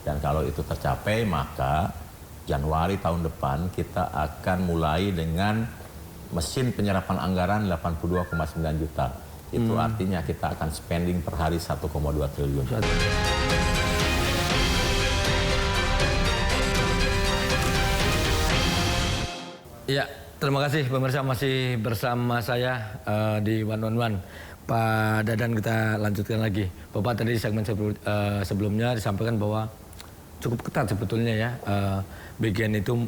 Dan kalau itu tercapai, maka Januari tahun depan kita akan mulai dengan mesin penyerapan anggaran 82,9 juta. Itu artinya kita akan spending per hari 1,2 triliun. Ya, terima kasih pemirsa masih bersama saya di 111. Pak Dadan, kita lanjutkan lagi. Bapak tadi di segmen sebelumnya disampaikan bahwa cukup ketat sebetulnya ya. BGN itu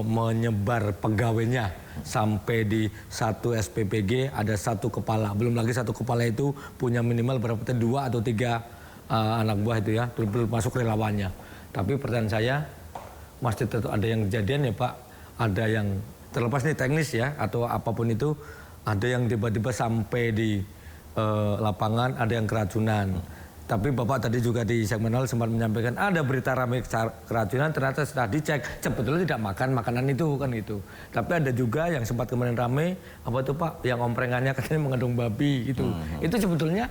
menyebar pegawainya sampai di satu SPPG ada satu kepala. Belum lagi satu kepala itu punya minimal berapa? 2 atau 3 anak buah itu ya, termasuk relawannya. Tapi pertanyaan saya, masih tetap ada yang kejadian ya Pak, ada yang terlepas nih teknis ya atau apapun itu, ada yang tiba-tiba sampai di lapangan, ada yang keracunan. Tapi Bapak tadi juga di segmen awal sempat menyampaikan ada berita ramai keracunan, ternyata setelah dicek sebetulnya tidak makan makanan itu kan gitu. Tapi ada juga yang sempat kemarin ramai, apa tuh Pak, yang omprengannya katanya mengandung babi gitu. Itu sebetulnya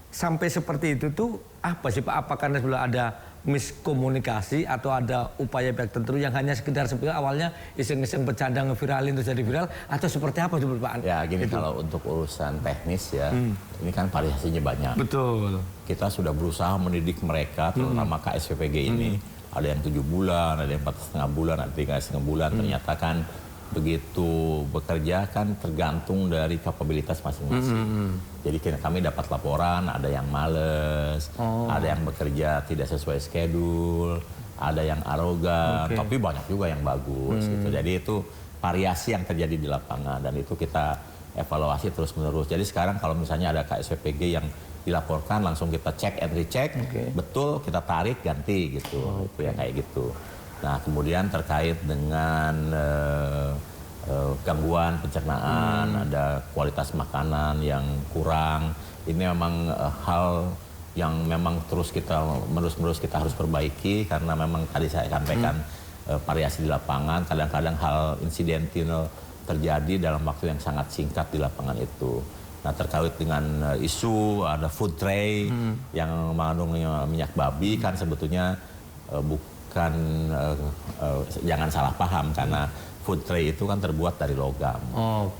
sampai seperti itu tuh apa sih Pak? Apakah sebenarnya ada miskomunikasi atau ada upaya pihak tertentu yang hanya sekedar sebetulnya awalnya iseng-iseng bercanda ngeviralin terus jadi viral, atau seperti apa itu Pak? Ya gini, kalau untuk urusan teknis ya, ini kan variasinya banyak. Betul. Kita sudah berusaha mendidik mereka, terutama KSPPG ini. Ada yang 7 bulan, ada yang 4,5 bulan, ada 3,5 bulan. Ternyata kan begitu bekerja kan tergantung dari kapabilitas masing-masing. Jadi kami dapat laporan, ada yang males, ada yang bekerja tidak sesuai schedule, ada yang arogan, tapi banyak juga yang bagus. Gitu. Jadi itu variasi yang terjadi di lapangan dan itu kita evaluasi terus-menerus. Jadi sekarang kalau misalnya ada KSPPG yang dilaporkan, langsung kita cek and recheck, betul kita tarik ganti gitu, ya kayak gitu. Nah kemudian terkait dengan gangguan pencernaan, ada kualitas makanan yang kurang, ini memang hal yang memang terus menerus kita harus perbaiki karena memang tadi saya sampaikan variasi di lapangan, kadang-kadang hal insidental terjadi dalam waktu yang sangat singkat di lapangan itu. Nah terkait dengan isu ada food tray yang mengandung minyak babi kan sebetulnya bukan jangan salah paham karena food tray itu kan terbuat dari logam.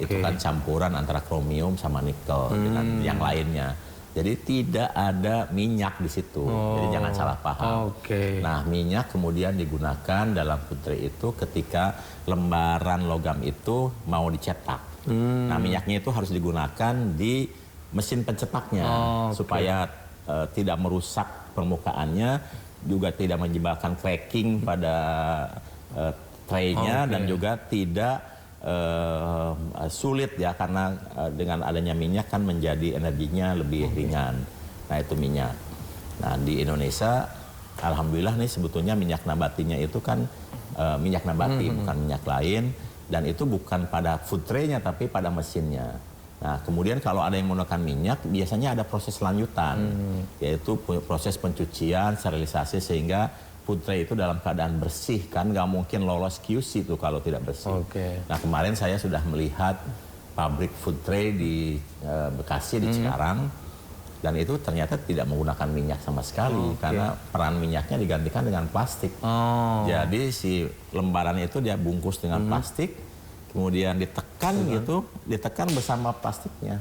Itu kan campuran antara kromium sama nikel dengan yang lainnya. Jadi tidak ada minyak di situ. Jadi jangan salah paham. Nah, minyak kemudian digunakan dalam food tray itu ketika lembaran logam itu mau dicetak. Nah, minyaknya itu harus digunakan di mesin pencetaknya supaya tidak merusak permukaannya, juga tidak menyebabkan cracking pada traynya dan juga tidak sulit ya karena dengan adanya minyak kan menjadi energinya lebih ringan. Nah itu minyak. Nah di Indonesia alhamdulillah nih sebetulnya minyak nabatinya itu kan minyak nabati bukan minyak lain, dan itu bukan pada food tray-nya tapi pada mesinnya. Nah kemudian kalau ada yang menggunakan minyak biasanya ada proses lanjutan, yaitu proses pencucian, sterilisasi sehingga food tray itu dalam keadaan bersih, kan nggak mungkin lolos QC itu kalau tidak bersih. Nah kemarin saya sudah melihat pabrik food tray di Bekasi, di Cikarang, dan itu ternyata tidak menggunakan minyak sama sekali karena peran minyaknya digantikan dengan plastik. Jadi si lembarannya itu dia bungkus dengan plastik, kemudian ditekan gitu, ditekan bersama plastiknya.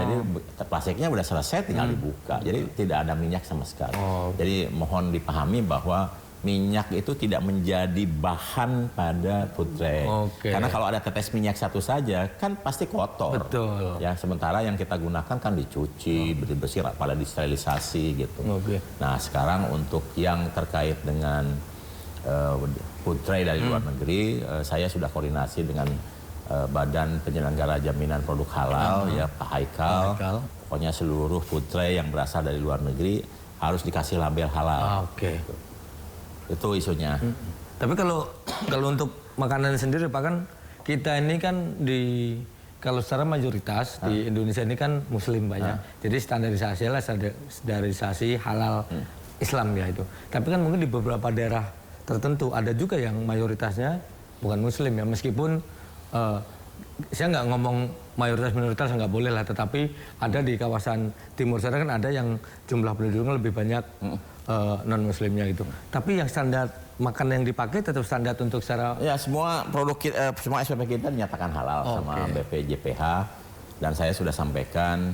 Jadi plastiknya udah selesai, tinggal dibuka. Jadi tidak ada minyak sama sekali. Jadi mohon dipahami bahwa minyak itu tidak menjadi bahan pada food tray. Karena kalau ada tetes minyak satu saja kan pasti kotor. Ya sementara yang kita gunakan kan dicuci, bersih, pada disterilisasi gitu. Nah sekarang untuk yang terkait dengan food tray dari luar negeri, saya sudah koordinasi dengan Badan Penyelenggara Jaminan Produk Halal ya Pak Haikal. Pokoknya seluruh food tray yang berasal dari luar negeri harus dikasih label halal. Itu isunya. Tapi kalau untuk makanan sendiri Pak, kan kita ini kan kalau secara mayoritas di Indonesia ini kan Muslim banyak. Jadi standarisasi halal Islam ya itu. Tapi kan mungkin di beberapa daerah tertentu ada juga yang mayoritasnya bukan Muslim ya, meskipun saya nggak ngomong mayoritas minoritas nggak boleh lah, tetapi ada di kawasan timur sana kan ada yang jumlah penduduknya lebih banyak non muslimnya gitu. Tapi yang standar makan yang dipakai tetap standar untuk secara Ya, semua produk semua SPP kita dinyatakan halal sama BPJPH, dan saya sudah sampaikan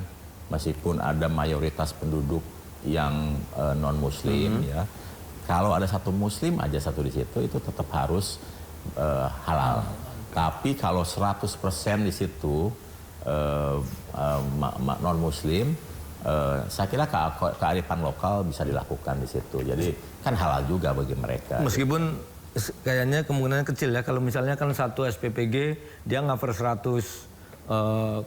meskipun ada mayoritas penduduk yang non muslim ya. Kalau ada satu muslim aja satu di situ itu tetap harus halal. Tapi kalau 100% di situ non muslim, saya kira kearifan lokal bisa dilakukan di situ. Jadi kan halal juga bagi mereka. Meskipun kayaknya kemungkinan kecil ya, kalau misalnya kan satu SPPG dia cover 100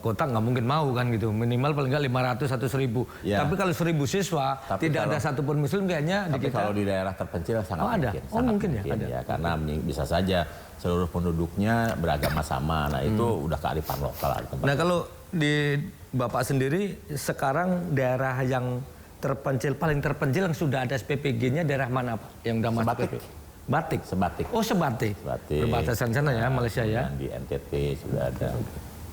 kotak nggak mungkin mau kan gitu, minimal paling nggak 500 atau 1000. Ya. Tapi kalau 1000 siswa tidak ada satupun muslim kayaknya di Tapi kita. kalau di daerah terpencil sangat ada. mungkin. Oh sangat mungkin ya, ada. Ya, karena bisa saja seluruh penduduknya beragama sama. Nah itu udah kearifan lokal. Nah kalau di Bapak sendiri sekarang daerah yang terpencil, paling terpencil yang sudah ada SPPG-nya daerah mana Pak? Yang udah masuk Sebatik. Batik. Sebatik. Oh Sebatik. Sebatik. Perbatasan sana ya, Malaysia ya. Dan di NTT sudah ada.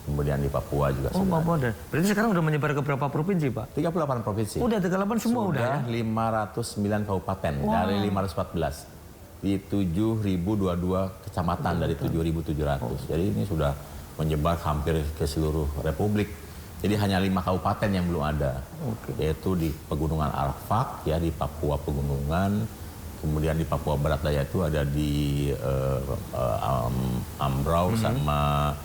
Kemudian di Papua juga Oh sudah Papua ada. Berarti sekarang udah menyebar ke berapa provinsi Pak? 38 provinsi. Udah 38 semua udah ya? 509 kabupaten dari 514. Di 7.022 kecamatan dari 7.700. Jadi ini sudah menyebar hampir ke seluruh republik. Jadi hanya 5 kabupaten yang belum ada. Yaitu di Pegunungan Arfak, ya di Papua Pegunungan. Kemudian di Papua Barat Daya itu ada di Ambrau sama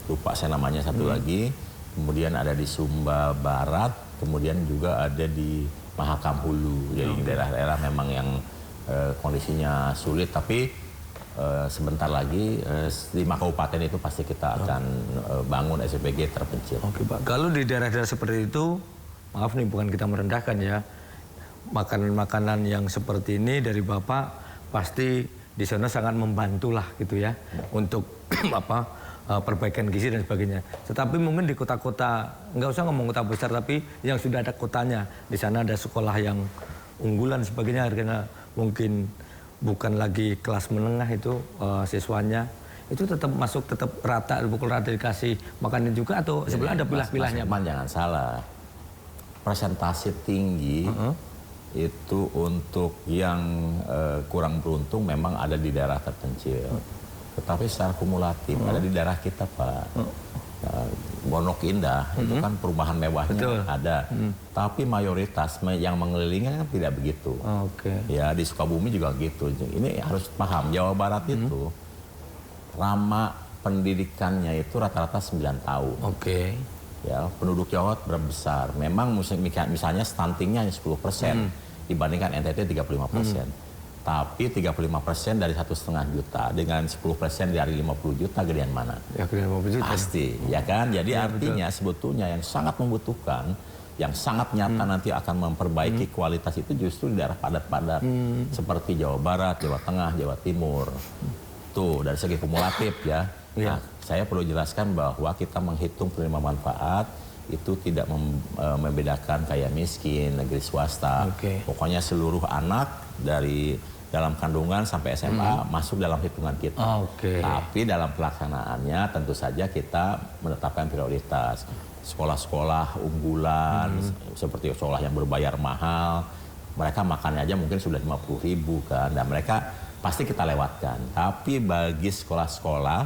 lupa saya namanya satu lagi. Kemudian ada di Sumba Barat, kemudian juga ada di Mahakam Hulu. Jadi daerah-daerah memang yang kondisinya sulit, tapi sebentar lagi 5 kabupaten itu pasti kita akan bangun SPPG terpencil. Oke Pak, kalau di daerah-daerah seperti itu, maaf nih bukan kita merendahkan ya, makanan-makanan yang seperti ini dari Bapak pasti di sana sangat membantulah gitu ya untuk perbaikan gizi dan sebagainya. Tetapi mungkin di kota-kota, nggak usah ngomong kota besar, tapi yang sudah ada kotanya, di sana ada sekolah yang unggulan sebagainya, harganya mungkin bukan lagi kelas menengah itu siswanya itu tetap masuk, tetap rata, pukul rata dikasih makanan juga, atau sebenarnya ada pilah-pilahnya? Mas jangan salah, persentase tinggi itu untuk yang kurang beruntung memang ada di daerah terpencil. Tetapi secara kumulatif ada di daerah kita Pak. Pondok Indah itu kan perumahan mewahnya ada, tapi mayoritas yang mengelilingi kan tidak begitu. Ya di Sukabumi juga gitu. Ini harus paham, Jawa Barat itu rama pendidikannya itu rata-rata 9 tahun. Ya, penduduk Jawa berbesar. Memang misalnya stuntingnya hanya 10% dibandingkan NTT 35%. Tapi 35% dari 1,5 juta dengan 10% dari 50 juta gedean mana? Ya, gedean 50 juta. Pasti, ya kan? Jadi ya, artinya sebetulnya yang sangat membutuhkan, yang sangat nyata nanti akan memperbaiki kualitas itu justru di daerah padat-padat seperti Jawa Barat, Jawa Tengah, Jawa Timur. Tuh dari segi kumulatif ya. Nah, saya perlu jelaskan bahwa kita menghitung penerima manfaat itu tidak membedakan kaya miskin, negeri swasta. Pokoknya seluruh anak dari dalam kandungan sampai SMA masuk dalam hitungan kita. Tapi dalam pelaksanaannya tentu saja kita menetapkan prioritas. Sekolah-sekolah unggulan, seperti sekolah yang berbayar mahal, mereka makannya aja mungkin sudah 50.000 kan, dan mereka pasti kita lewatkan. Tapi bagi sekolah-sekolah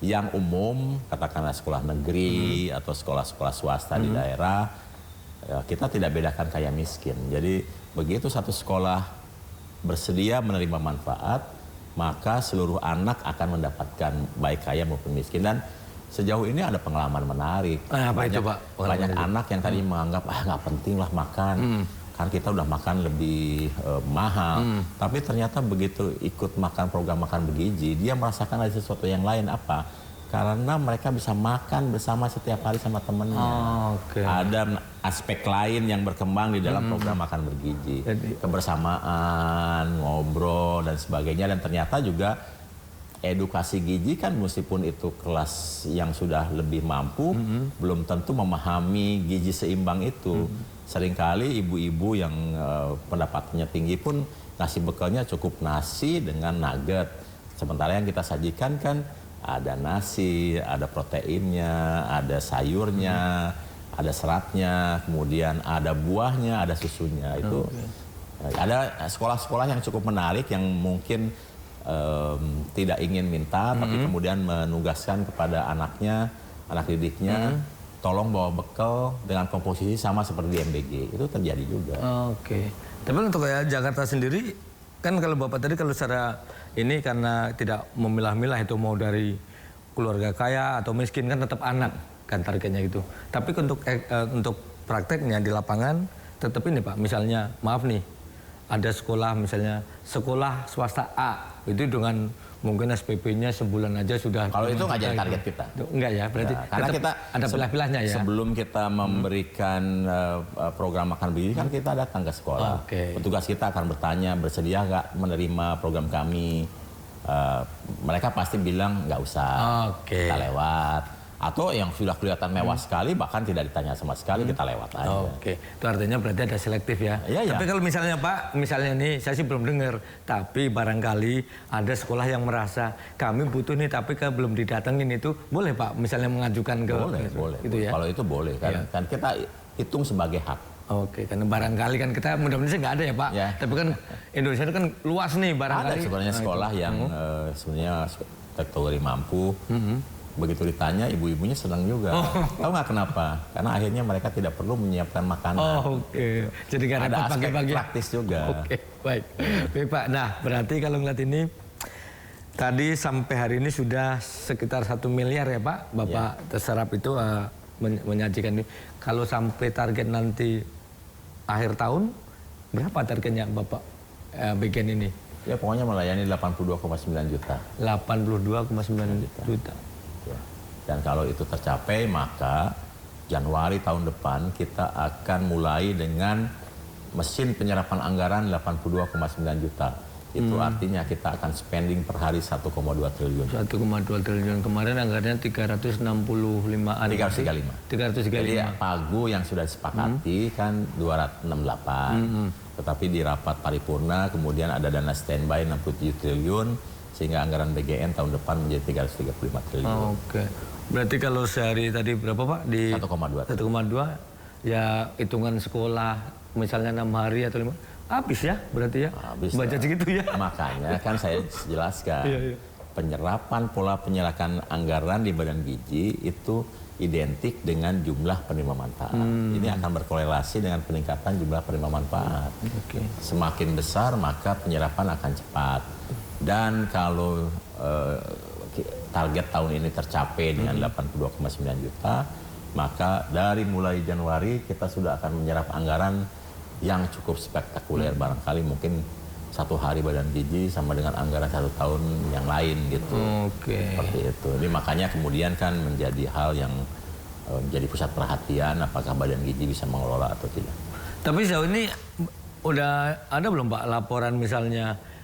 yang umum, katakanlah sekolah negeri atau sekolah-sekolah swasta di daerah, ya, kita tidak bedakan kaya miskin. Jadi begitu satu sekolah bersedia menerima manfaat, maka seluruh anak akan mendapatkan baik kaya maupun miskin. Dan sejauh ini ada pengalaman menarik. Banyak anak yang tadi menganggap nggak penting lah makan, kan kita udah makan lebih mahal. Tapi ternyata begitu ikut makan program makan bergizi, dia merasakan ada sesuatu yang lain. Apa? Karena mereka bisa makan bersama setiap hari sama temennya. Ada aspek lain yang berkembang di dalam program makan bergizi. Kebersamaan, ngobrol, dan sebagainya. Dan ternyata juga edukasi gizi kan meskipun itu kelas yang sudah lebih mampu, belum tentu memahami gizi seimbang itu. Seringkali ibu-ibu yang pendapatannya tinggi pun ngasih bekalnya cukup nasi dengan nugget. Sementara yang kita sajikan kan ada nasi, ada proteinnya, ada sayurnya, ada seratnya, kemudian ada buahnya, ada susunya. Itu Ada sekolah-sekolah yang cukup menarik yang mungkin tidak ingin minta, tapi kemudian menugaskan kepada anaknya, anak didiknya, tolong bawa bekal dengan komposisi sama seperti di MBG. Itu terjadi juga. Oke. Tapi untuk kayak Jakarta sendiri, kan kalau Bapak tadi kalau secara ini karena tidak memilah-milah itu mau dari keluarga kaya atau miskin kan tetap anak kan targetnya gitu. Tapi untuk prakteknya di lapangan tetap ini Pak, misalnya maaf nih, ada sekolah misalnya sekolah swasta A itu dengan mungkin SPP-nya sebulan aja sudah. Kalau itu nggak jadi target kita. Enggak ya, berarti Ya, karena kita ada pilah-pilahnya ya. Sebelum kita memberikan program makan bergizi kan kita datang ke sekolah. Petugas kita akan bertanya bersedia nggak menerima program kami. Mereka pasti bilang nggak usah, kita lewat. Atau yang sudah kelihatan mewah sekali bahkan tidak ditanya sama sekali, kita lewat aja. Itu artinya berarti ada selektif ya. Tapi kalau misalnya Pak, misalnya nih saya sih belum dengar, tapi barangkali ada sekolah yang merasa kami butuh nih tapi belum didatengin, itu boleh Pak misalnya mengajukan ke boleh. Itu ya. Kalau itu boleh kan kita hitung sebagai hak. Karena barangkali kan kita mudah-mudahan sih nggak ada ya Pak. Tapi kan Indonesia itu kan luas nih barangkali. Ada sebenarnya sekolah yang sebenarnya kategori mampu. Begitu ditanya, ibu-ibunya senang juga. Tahu nggak kenapa? Karena akhirnya mereka tidak perlu menyiapkan makanan. Jadi nggak repot ada aspek pagi-pagi. praktis juga. Baik Pak. Nah berarti kalau ngeliat ini, tadi sampai hari ini sudah sekitar 1 miliar ya Pak, Bapak terserap itu menyajikan ini. Kalau sampai target nanti akhir tahun, berapa targetnya Bapak bagian ini? Ya pokoknya melayani 82,9 juta. 82,9 juta. Dan kalau itu tercapai, maka Januari tahun depan kita akan mulai dengan mesin penyerapan anggaran 82,9 juta. Itu artinya kita akan spending per hari 1,2 triliun. 1,2 triliun. Kemarin anggarannya 365-an. 335. Jadi pagu yang sudah disepakati kan 268. Tetapi di rapat paripurna kemudian ada dana standby 67 triliun. Sehingga anggaran BGN tahun depan menjadi 335 triliun. Berarti kalau sehari tadi berapa Pak? Di 1,2 ya hitungan sekolah misalnya 6 hari atau 5 habis ya berarti ya. Habis baca segitu ya. Makanya kan saya jelaskan penyerapan pola penyerapan anggaran di Badan Gizi itu identik dengan jumlah penerima manfaat. Ini akan berkorelasi dengan peningkatan jumlah penerima manfaat. Semakin besar maka penyerapan akan cepat. Dan kalau target tahun ini tercapai dengan 82,9 juta, maka dari mulai Januari kita sudah akan menyerap anggaran yang cukup spektakuler. Barangkali mungkin 1 hari Badan Gizi sama dengan anggaran 1 tahun yang lain gitu. Seperti itu. Ini makanya kemudian kan menjadi hal yang menjadi pusat perhatian apakah Badan Gizi bisa mengelola atau tidak. Tapi sejauh ini udah ada belum Pak laporan misalnya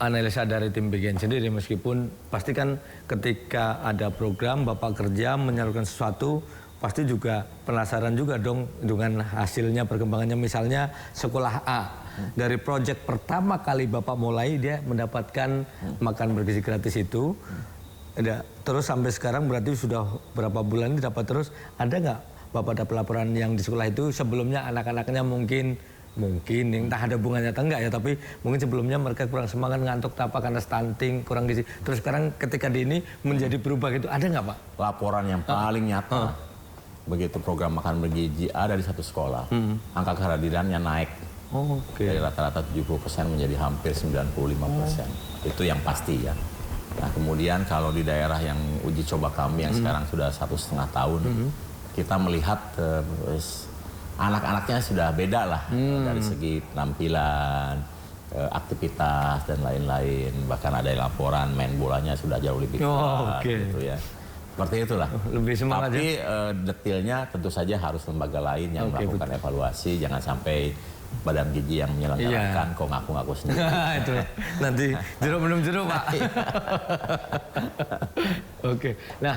analisa dari tim BGN sendiri, meskipun pasti kan ketika ada program Bapak kerja menyalurkan sesuatu pasti juga penasaran juga dong dengan hasilnya perkembangannya. Misalnya sekolah A dari proyek pertama kali Bapak mulai dia mendapatkan makan bergizi gratis itu, terus sampai sekarang berarti sudah berapa bulan ini dapat terus. Ada nggak Bapak dapat laporan yang di sekolah itu sebelumnya anak-anaknya mungkin entah ada hubungannya atau enggak ya, tapi mungkin sebelumnya mereka kurang semangat, ngantuk apa karena stunting, kurang gizi. Terus sekarang ketika di ini menjadi berubah gitu, ada nggak Pak? Laporan yang paling nyata, begitu program makan bergizi ada di satu sekolah, angka kehadirannya naik. Dari rata-rata 70% menjadi hampir 95%. Itu yang pasti ya. Nah kemudian kalau di daerah yang uji coba kami yang sekarang sudah 1,5 tahun, kita melihat anak-anaknya sudah beda lah dari segi penampilan, aktivitas dan lain-lain. Bahkan ada laporan main bolanya sudah jauh lebih kuat gitu ya. Seperti itulah. Lebih semangat. Tapi detailnya tentu saja harus lembaga lain yang melakukan evaluasi. Jangan sampai Badan Gizi yang menyelenggarakan kok ngaku-ngaku sendiri. Itu nanti jeruk minum jeruk Pak. Nah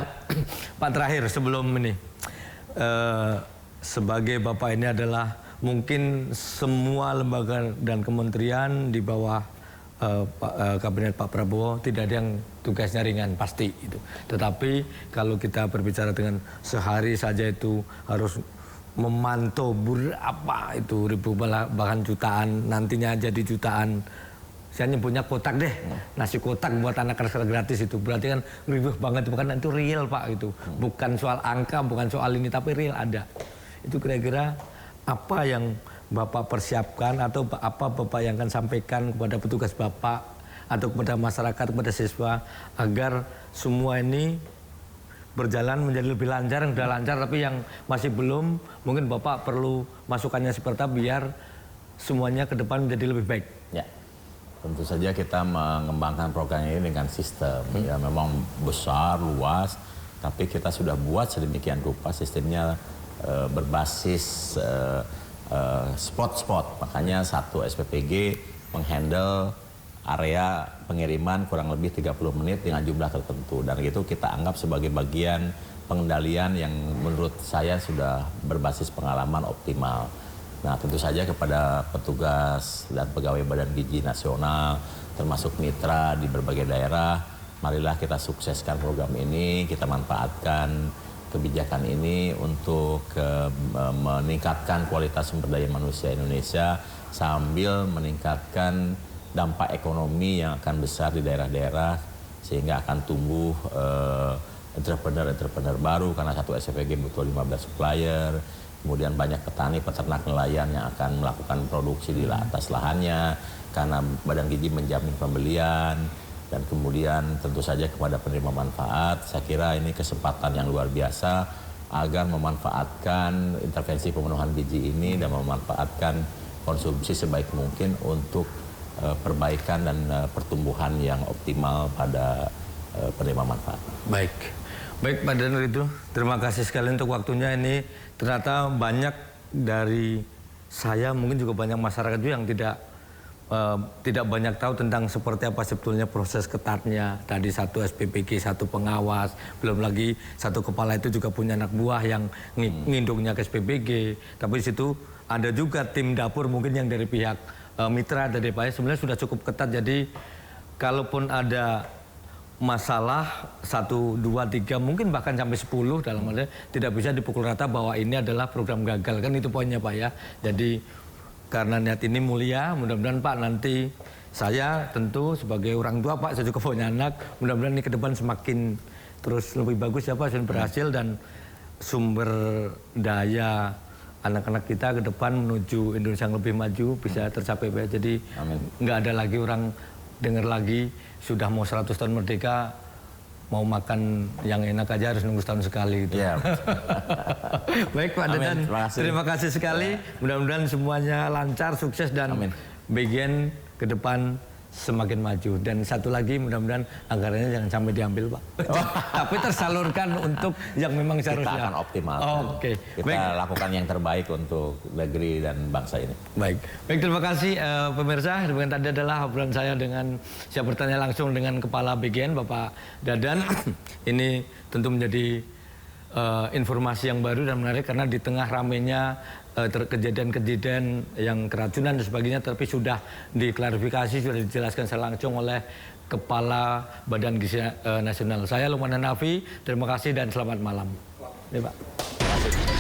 Pak terakhir sebelum ini. Sebagai Bapak ini adalah mungkin semua lembaga dan kementerian di bawah kabinet Pak Prabowo tidak ada yang tugasnya ringan pasti itu. Tetapi kalau kita berbicara dengan sehari saja itu harus memantau berapa itu ribu bahkan jutaan, nantinya jadi jutaan. Saya nyebutnya kotak deh, nasi kotak buat anak secara gratis itu berarti kan ribuh banget, bukan itu real Pak itu, bukan soal angka, bukan soal ini, tapi real ada. Itu kira-kira apa yang Bapak persiapkan atau apa Bapak yang akan sampaikan kepada petugas Bapak atau kepada masyarakat, kepada siswa agar semua ini berjalan menjadi lebih lancar, yang sudah lancar tapi yang masih belum, mungkin Bapak perlu masukannya seperti apa biar semuanya ke depan menjadi lebih baik. Ya, tentu saja kita mengembangkan program ini dengan sistem. Ya memang besar, luas, tapi kita sudah buat sedemikian rupa sistemnya berbasis spot-spot. Makanya satu SPPG menghandle area pengiriman kurang lebih 30 menit dengan jumlah tertentu. Dan itu kita anggap sebagai bagian pengendalian yang menurut saya sudah berbasis pengalaman optimal. Nah tentu saja kepada petugas dan pegawai Badan Gizi Nasional, termasuk mitra di berbagai daerah, marilah kita sukseskan program ini, kita manfaatkan kebijakan ini untuk meningkatkan kualitas sumber daya manusia Indonesia sambil meningkatkan dampak ekonomi yang akan besar di daerah-daerah sehingga akan tumbuh entrepreneur baru karena satu SPPG butuh 15 supplier, kemudian banyak petani, peternak, nelayan yang akan melakukan produksi di atas lahannya karena Badan Gizi menjamin pembelian, dan kemudian tentu saja kepada penerima manfaat. Saya kira ini kesempatan yang luar biasa agar memanfaatkan intervensi pemenuhan gizi ini dan memanfaatkan konsumsi sebaik mungkin untuk perbaikan dan pertumbuhan yang optimal pada penerima manfaat. Baik Pak Dadan itu, terima kasih sekali untuk waktunya. Ini ternyata banyak dari saya, mungkin juga banyak masyarakat juga yang tidak banyak tahu tentang seperti apa sebetulnya proses ketatnya. Tadi satu SPPG, satu pengawas, belum lagi satu kepala itu juga punya anak buah yang ngindungnya ke SPPG. Tapi di situ ada juga tim dapur mungkin yang dari pihak mitra dari Pak sebenarnya sudah cukup ketat. Jadi kalaupun ada masalah 1, 2, 3 mungkin bahkan sampai 10 dalam arti tidak bisa dipukul rata bahwa ini adalah program gagal, kan itu poinnya Pak ya. Jadi karena niat ini mulia, mudah-mudahan Pak nanti saya tentu sebagai orang tua Pak, saya juga punya anak, mudah-mudahan ini ke depan semakin terus lebih bagus ya Pak, dan berhasil dan sumber daya anak-anak kita ke depan menuju Indonesia yang lebih maju bisa tercapai Pak. Jadi nggak ada lagi orang dengar lagi sudah mau 100 tahun merdeka mau makan yang enak aja harus nunggu setahun sekali gitu. Yeah. Baik Pak Dadan, terima kasih sekali. Mudah-mudahan semuanya lancar, sukses dan bagian ke depan semakin maju. Dan satu lagi mudah-mudahan anggarannya jangan sampai diambil Pak. Tapi tersalurkan untuk yang memang seharusnya. Kita akan optimal. Oke. Kita lakukan yang terbaik untuk negeri dan bangsa ini. Baik terima kasih pemirsa. Demikian tadi adalah obrolan saya dengan saya bertanya langsung dengan Kepala BGN Bapak Dadan. Ini tentu menjadi informasi yang baru dan menarik karena di tengah ramainya kejadian-kejadian yang keracunan dan sebagainya, tapi sudah diklarifikasi, sudah dijelaskan secara langsung oleh Kepala Badan Gizi Nasional. Saya Lukman Hanafi, terima kasih dan selamat malam. Ya, Pak. Terima kasih.